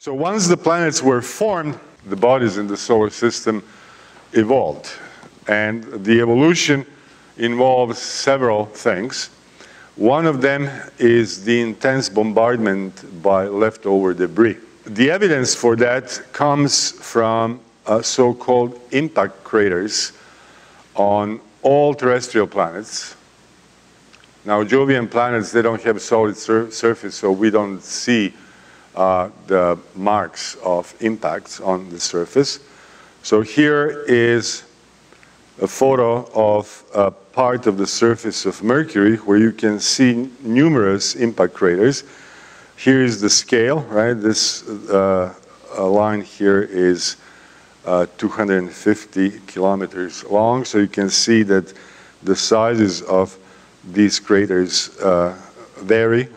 So once the planets were formed, the bodies in the solar system evolved. And the evolution involves several things. One of them is the intense bombardment by leftover debris. The evidence for that comes from so-called impact craters on all terrestrial planets. Now, Jovian planets, they don't have a solid surface, so we don't see the marks of impacts on the surface. So here is a photo of a part of the surface of Mercury where you can see numerous impact craters. Here is the scale, right? This line here is 250 kilometers long, so you can see that the sizes of these craters vary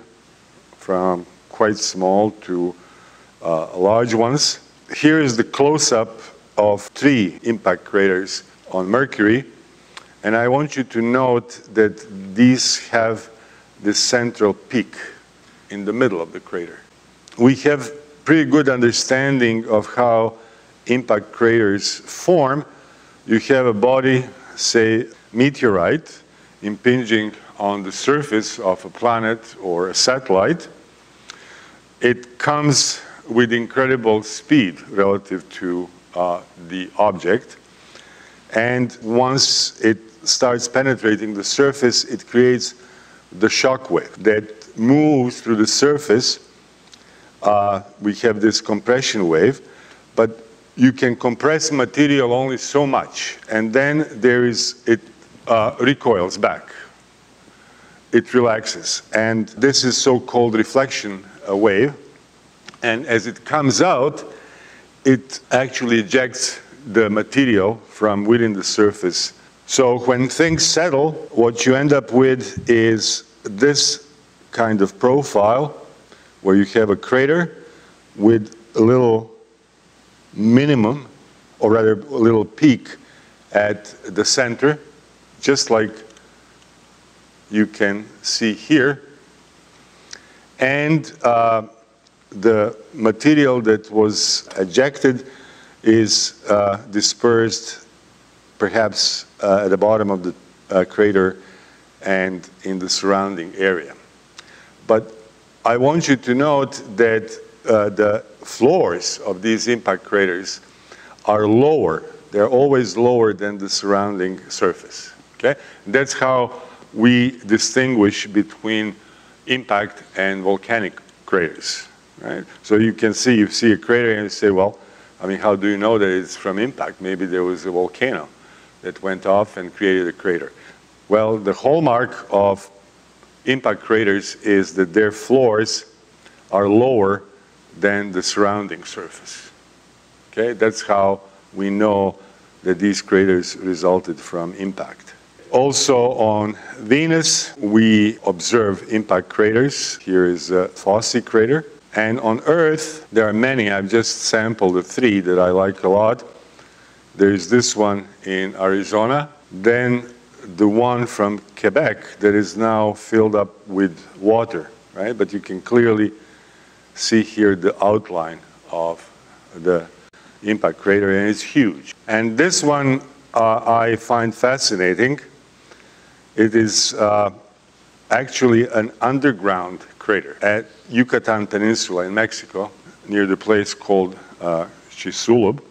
from quite small to large ones. Here is the close-up of 3 impact craters on Mercury, and I want you to note that these have this central peak in the middle of the crater. We have pretty good understanding of how impact craters form. You have a body, say, meteorite, impinging on the surface of a planet or a satellite. It comes with incredible speed relative to the object. And once it starts penetrating the surface, it creates the shock wave that moves through the surface. We have this compression wave, but you can compress material only so much, and then it recoils back. It relaxes, and this is so-called reflection wave. And as it comes out, it actually ejects the material from within the surface. So when things settle, what you end up with is this kind of profile where you have a crater with a little minimum, or rather a little peak at the center, just like you can see here. And the material that was ejected is dispersed perhaps at the bottom of the crater and in the surrounding area. But I want you to note that the floors of these impact craters are lower. They're always lower than the surrounding surface. Okay? That's how we distinguish between impact and volcanic craters. Right? So you see a crater and you say, well, I mean, how do you know that it's from impact? Maybe there was a volcano that went off and created a crater. Well, the hallmark of impact craters is that their floors are lower than the surrounding surface. Okay? That's how we know that these craters resulted from impact. Also on Venus, we observe impact craters. Here is a Fosse crater. And on Earth, there are many. I've just sampled the 3 that I like a lot. There's this one in Arizona. Then the one from Quebec that is now filled up with water, right? But you can clearly see here the outline of the impact crater, and it's huge. And this one I find fascinating. It is actually an underground crater at Yucatan Peninsula in Mexico, near the place called Chicxulub.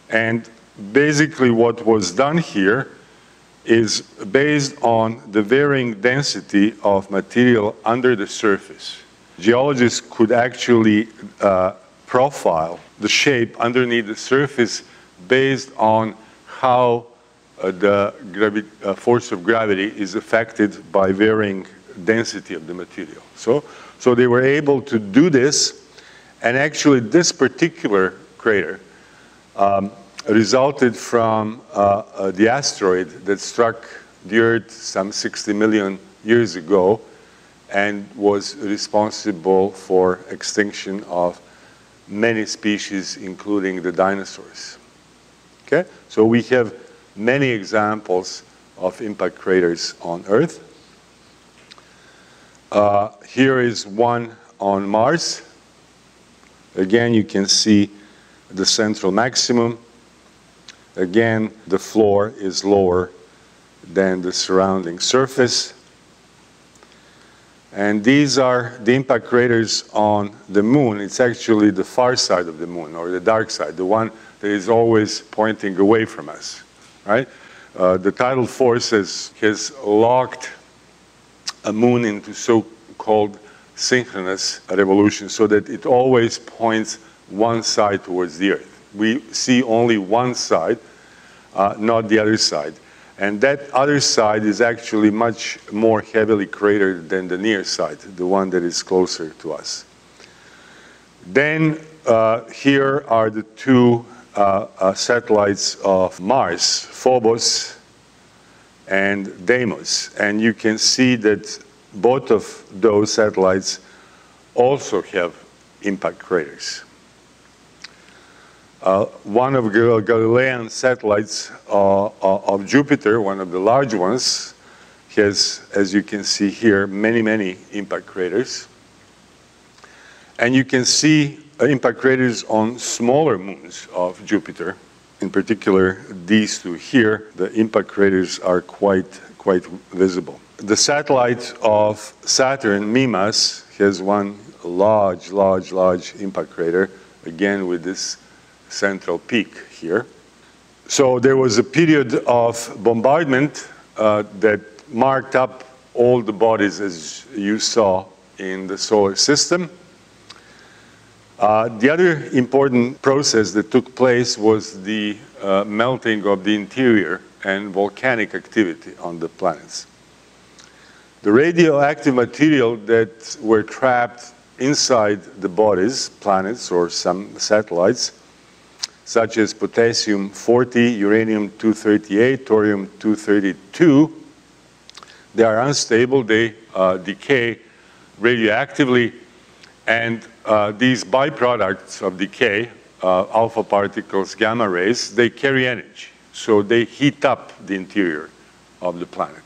And basically what was done here is based on the varying density of material under the surface. Geologists could actually profile the shape underneath the surface based on how the force of gravity is affected by varying density of the material. So they were able to do this, and actually this particular crater resulted from the asteroid that struck the Earth some 60 million years ago and was responsible for extinction of many species, including the dinosaurs. Okay? So we have many examples of impact craters on Earth. Here is one on Mars. Again, you can see the central maximum. Again, the floor is lower than the surrounding surface. And these are the impact craters on the moon. It's actually the far side of the moon, or the dark side, the one that is always pointing away from us, right? The tidal force has locked a moon into so-called synchronous revolution, so that it always points one side towards the Earth. We see only one side, not the other side. And that other side is actually much more heavily cratered than the near side, the one that is closer to us. Then here are the two satellites of Mars, Phobos and Deimos. And you can see that both of those satellites also have impact craters. One of the Galilean satellites of Jupiter, one of the large ones, has, as you can see here, many, many impact craters. And you can see impact craters on smaller moons of Jupiter. In particular, these two here, the impact craters are quite visible. The satellite of Saturn, Mimas, has one large impact crater, again with this central peak here. So there was a period of bombardment that marked up all the bodies, as you saw in the solar system. The other important process that took place was the melting of the interior and volcanic activity on the planets. The radioactive material that were trapped inside the bodies, planets or some satellites, such as potassium-40, uranium-238, thorium-232, they are unstable, they decay radioactively, and these byproducts of decay, alpha particles, gamma rays, they carry energy. So they heat up the interior of the planet.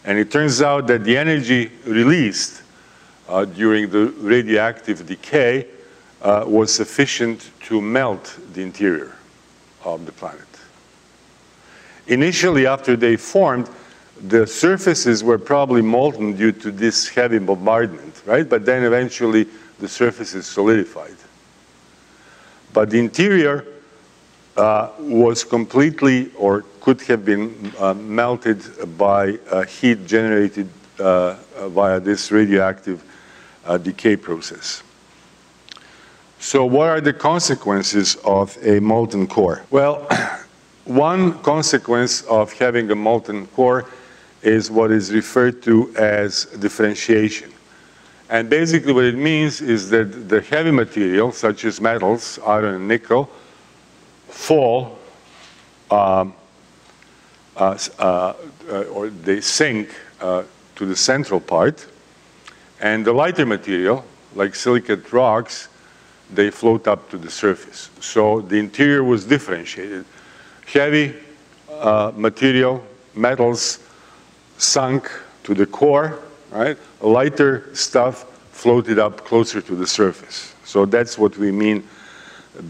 And it turns out that the energy released during the radioactive decay was sufficient to melt the interior of the planet. Initially, after they formed, the surfaces were probably molten due to this heavy bombardment, right? But then eventually the surfaces solidified. But the interior was completely, or could have been melted by heat generated via this radioactive decay process. So what are the consequences of a molten core? Well, one consequence of having a molten core is what is referred to as differentiation. And basically what it means is that the heavy material, such as metals, iron and nickel, fall, or they sink to the central part, and the lighter material, like silicate rocks, they float up to the surface. So the interior was differentiated. Heavy material, metals, sunk to the core, right? Lighter stuff floated up closer to the surface. So that's what we mean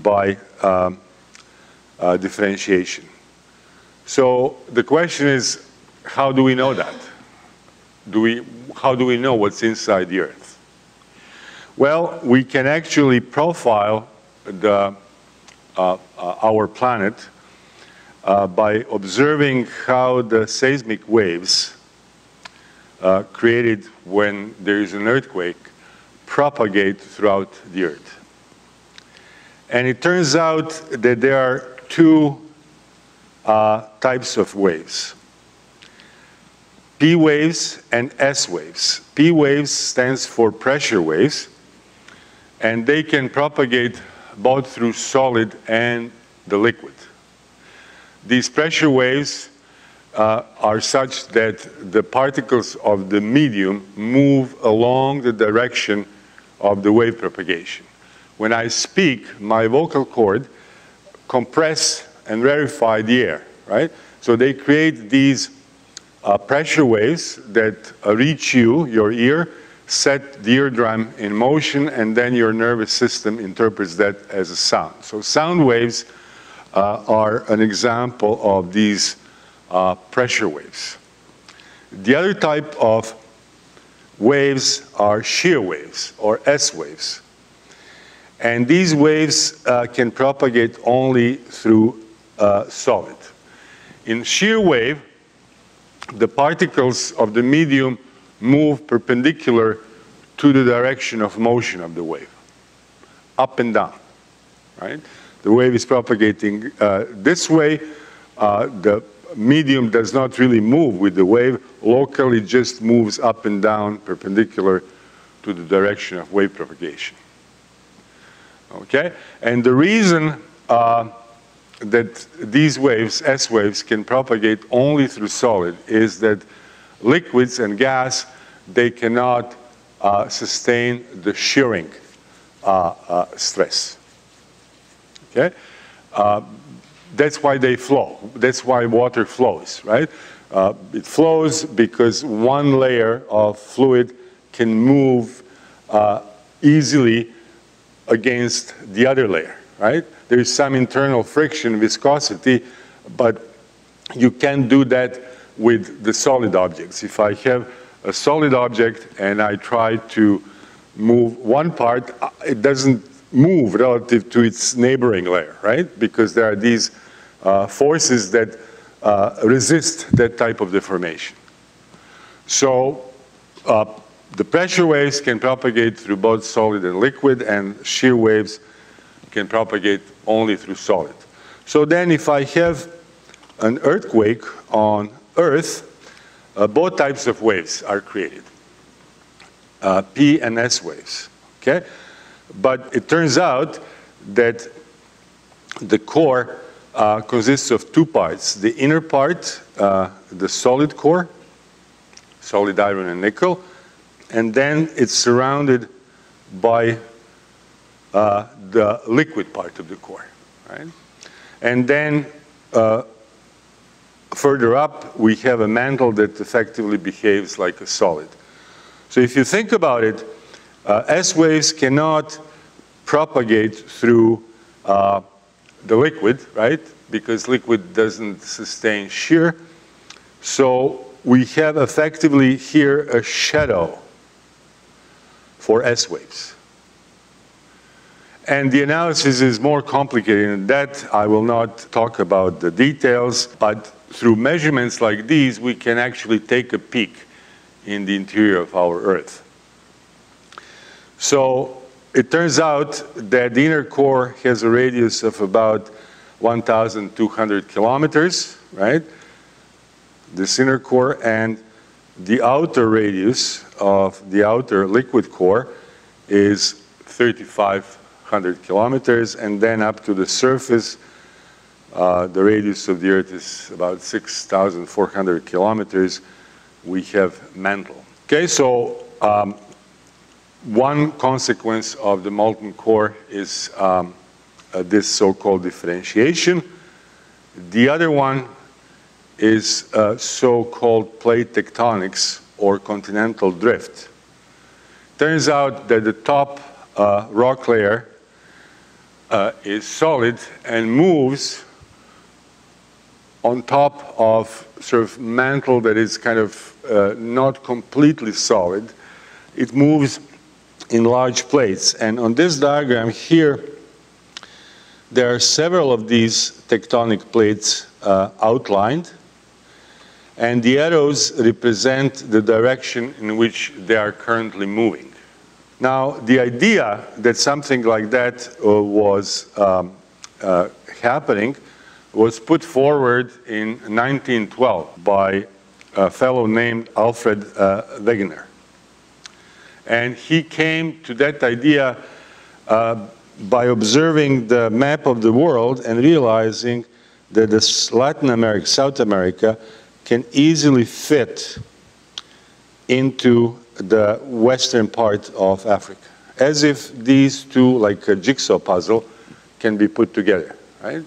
by differentiation. So the question is, how do we know that? How do we know what's inside the Earth? Well, we can actually profile our planet by observing how the seismic waves created when there is an earthquake propagate throughout the Earth. And it turns out that there are two types of waves: P waves and S waves. P waves stands for pressure waves, and they can propagate both through solid and the liquid. These pressure waves are such that the particles of the medium move along the direction of the wave propagation. When I speak, my vocal cord compress and rarefy the air, right? So they create these pressure waves that reach you, your ear, set the eardrum in motion, and then your nervous system interprets that as a sound. So sound waves are an example of these pressure waves. The other type of waves are shear waves, or S waves. And these waves can propagate only through solid. In shear wave, the particles of the medium move perpendicular to the direction of motion of the wave, up and down, right? The wave is propagating this way. The medium does not really move with the wave. Locally, just moves up and down perpendicular to the direction of wave propagation. Okay? And the reason that these waves, S waves, can propagate only through solid is that liquids and gas, they cannot sustain the shearing stress. Okay? That's why they flow. That's why water flows, right? It flows because one layer of fluid can move easily against the other layer, right? There is some internal friction, viscosity, but you can't do that with the solid objects. If I have a solid object and I try to move one part, it doesn't move relative to its neighboring layer, right? Because there are these forces that resist that type of deformation. So the pressure waves can propagate through both solid and liquid, and shear waves can propagate only through solid. So then if I have an earthquake on Earth, both types of waves are created, P and S waves, okay? But it turns out that the core consists of two parts. The inner part, the solid core, solid iron and nickel, and then it's surrounded by the liquid part of the core, right? And then further up, we have a mantle that effectively behaves like a solid. So if you think about it, S waves cannot propagate through the liquid, right? Because liquid doesn't sustain shear. So we have effectively here a shadow for S waves. And the analysis is more complicated than that. I will not talk about the details, but through measurements like these, we can actually take a peek in the interior of our Earth. So it turns out that the inner core has a radius of about 1,200 kilometers, right? This inner core, and the outer radius of the outer liquid core is 3,500 kilometers, and then up to the surface, the radius of the Earth is about 6,400 kilometers. We have mantle. Okay, so one consequence of the molten core is this so-called differentiation. The other one is so-called plate tectonics, or continental drift. Turns out that the top rock layer is solid and moves on top of sort of mantle that is kind of not completely solid. It moves in large plates. And on this diagram here, there are several of these tectonic plates outlined. And the arrows represent the direction in which they are currently moving. Now, the idea that something like that was happening was put forward in 1912 by a fellow named Alfred Wegener. And he came to that idea by observing the map of the world and realizing that Latin America, South America, can easily fit into the western part of Africa, as if these two, like a jigsaw puzzle, can be put together, right?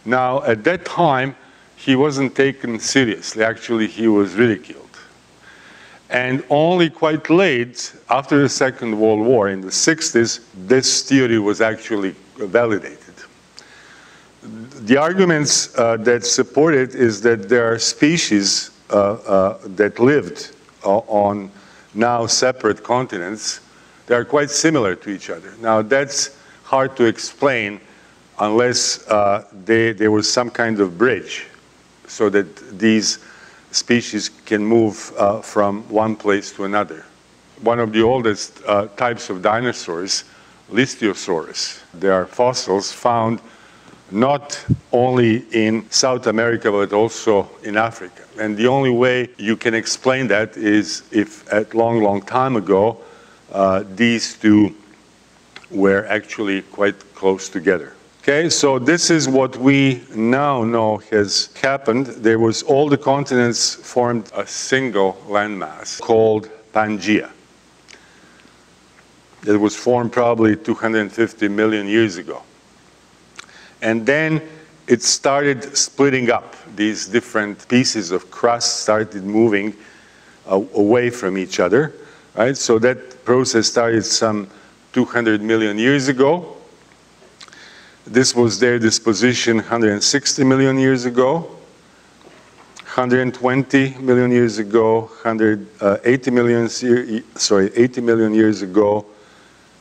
Now, at that time, he wasn't taken seriously. Actually, he was ridiculed. And only quite late, after the Second World War, in the 60s, this theory was actually validated. The arguments that support it is that there are species that lived on now separate continents that are quite similar to each other. Now, that's hard to explain unless there was some kind of bridge so that these species can move from one place to another. One of the oldest types of dinosaurs, Listiosaurus. There are fossils found not only in South America, but also in Africa. And the only way you can explain that is if at long time ago, these two were actually quite close together. Okay, so this is what we now know has happened. There was all the continents formed a single landmass called Pangaea. It was formed probably 250 million years ago. And then it started splitting up. These different pieces of crust started moving away from each other, right? So that process started some 200 million years ago. This was their disposition 160 million years ago, 120 million years ago, 80 million years ago,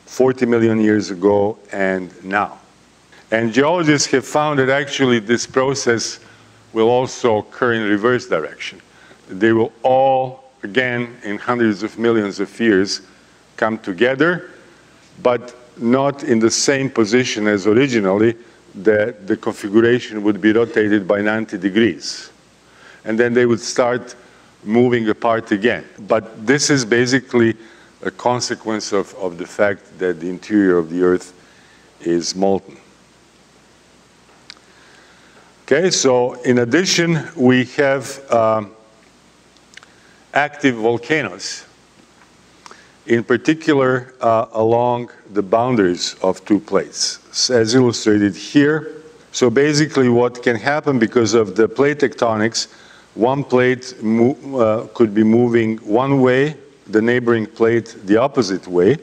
40 million years ago, and now. And geologists have found that actually this process will also occur in reverse direction. They will all, again, in hundreds of millions of years, come together, but not in the same position as originally. The configuration would be rotated by 90 degrees. And then they would start moving apart again. But this is basically a consequence of the fact that the interior of the Earth is molten. Okay, so in addition, we have active volcanoes, in particular along the boundaries of two plates, as illustrated here. So basically what can happen because of the plate tectonics, one plate could be moving one way, the neighboring plate the opposite way.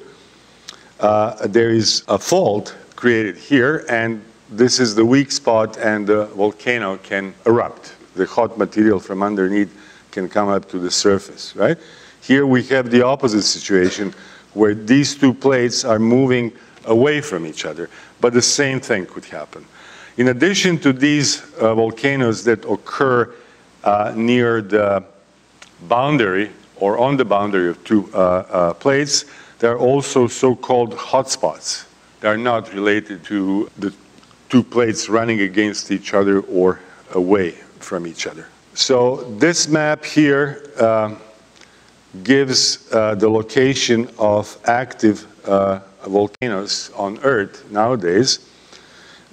There is a fault created here, and this is the weak spot, and the volcano can erupt. The hot material from underneath can come up to the surface, right? Here we have the opposite situation where these two plates are moving away from each other, but the same thing could happen. In addition to these volcanoes that occur near the boundary or on the boundary of two plates, there are also so-called hotspots. They are not related to the two plates running against each other or away from each other. So this map here gives the location of active volcanoes on Earth nowadays.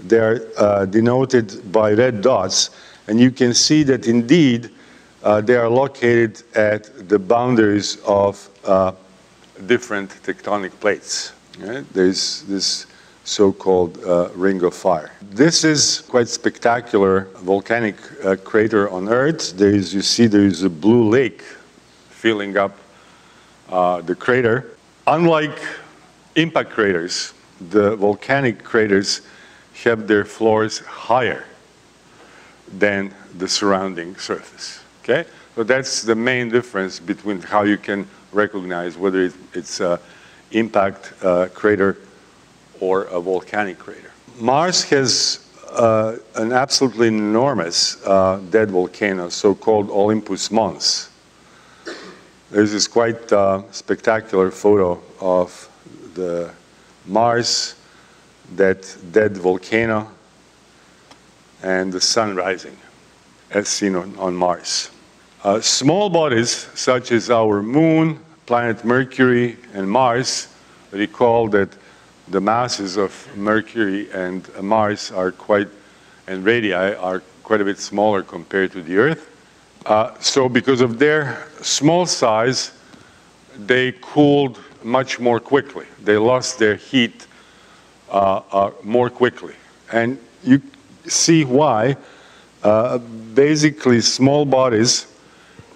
They're denoted by red dots, and you can see that indeed they are located at the boundaries of different tectonic plates. Right? There's this so-called ring of fire. This is quite spectacular volcanic crater on Earth. You see there is a blue lake filling up the crater. Unlike impact craters, the volcanic craters have their floors higher than the surrounding surface. Okay? So that's the main difference between how you can recognize whether it's an impact crater or a volcanic crater. Mars has an absolutely enormous dead volcano, so-called Olympus Mons. There's this quite spectacular photo of the Mars, that dead volcano, and the sun rising, as seen on Mars. Small bodies, such as our Moon, planet Mercury, and Mars, recall that the masses of Mercury and Mars and radii are quite a bit smaller compared to the Earth. So because of their small size, they cooled much more quickly. They lost their heat more quickly. And you see why. Basically, small bodies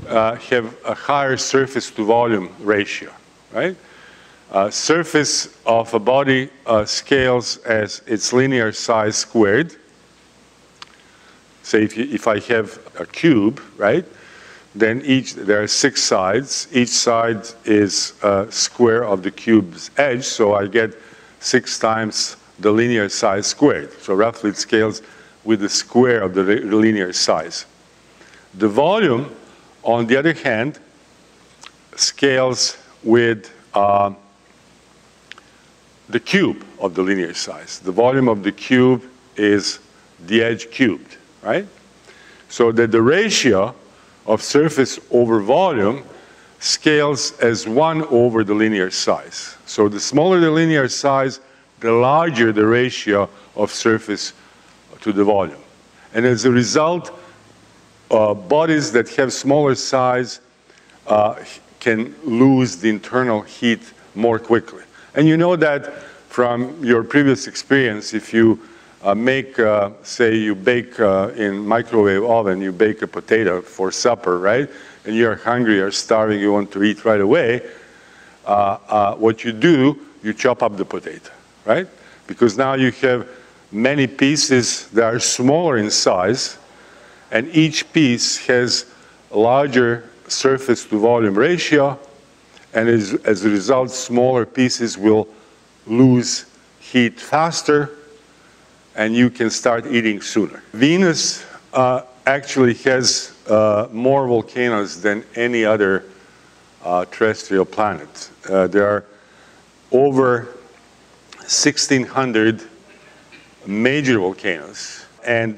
have a higher surface to volume ratio, right? Surface of a body scales as its linear size squared. Say if I have a cube, right, then there are 6 sides. Each side is a square of the cube's edge, so I get 6 times the linear size squared. So roughly it scales with the square of the linear size. The volume, on the other hand, scales with the cube of the linear size. The volume of the cube is the edge cubed, right? So that the ratio of surface over volume scales as 1 over the linear size. So the smaller the linear size, the larger the ratio of surface to the volume. And as a result, bodies that have smaller size can lose the internal heat more quickly. And you know that from your previous experience. If you say you bake in microwave oven, you bake a potato for supper, right? And you're hungry, you're starving, you want to eat right away. What you do, you chop up the potato, right? Because now you have many pieces that are smaller in size, and each piece has a larger surface to volume ratio, and as a result, smaller pieces will lose heat faster, and you can start eating sooner. Venus actually has more volcanoes than any other terrestrial planet. There are over 1,600 major volcanoes, and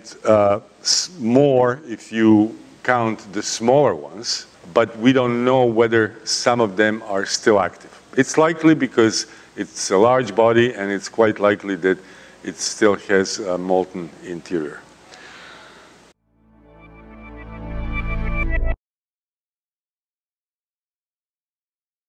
more if you count the smaller ones, but we don't know whether some of them are still active. It's likely because it's a large body, and it's quite likely that it still has a molten interior.